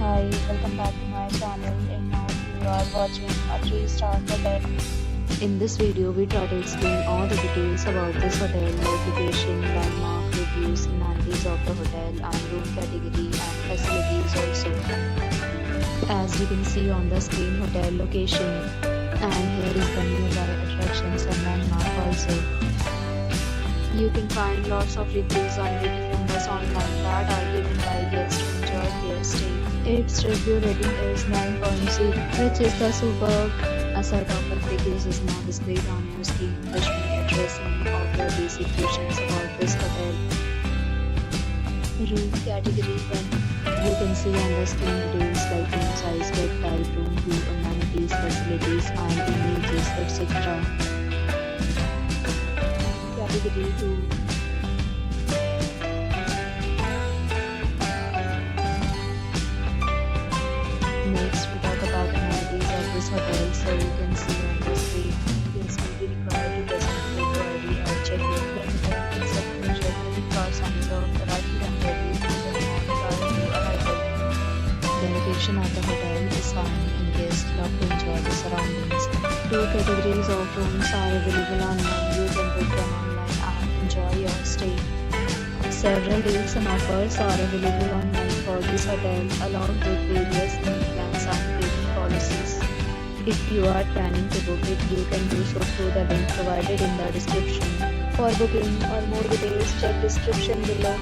Hi, welcome back to my channel, and now you are watching a 3-star hotel. In this video, we try to explain all the details about this hotel, like location, landmark, reviews, amenities of the hotel, and room category and facilities also. As you can see on the screen, hotel location, and here is the nearby attractions and landmark also. You can find lots of reviews on beautifulness online that are given by guests to enjoy their stay. Its review rating is 9.0, which is the superb. A set of reviews is now displayed on your screen, which may address many of your basic questions about this hotel. Room category 1. You can see on the screen details like room size, bed type, room view, amenities, facilities, and images, etc. Category 2. Next, we talk about amenities of this hotel. So you can see on the screen, guests may be required to present photo ID or check-in. The hotel accepts major credit card signs of arrival and ready to the prior to arrival. The location of the hotel is fine and guests love to enjoy the surroundings. Two categories of rooms are available online. You can book them online and enjoy your stay. Several deals and offers are available online for this hotel, along with various plans and payment policies. If you are planning to book it, you can do so through the link provided in the description. For booking or more details, check description below.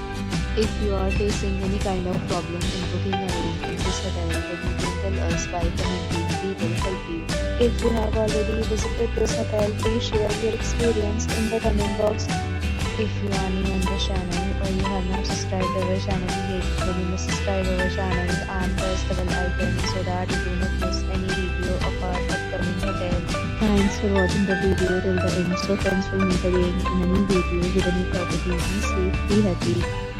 If you are facing any kind of problem in booking a room in this hotel, then you can tell us by commenting. We will help you. If you have already visited this hotel, please share your experience in the comment box. If you are new on the channel or you have not subscribed our channel yet, then you must subscribe our channel and press the bell icon so that you do not miss any video of our upcoming hotel. Thanks for watching the video till the end. So friends, will meet again in a new video with a new property. Be safe, be happy.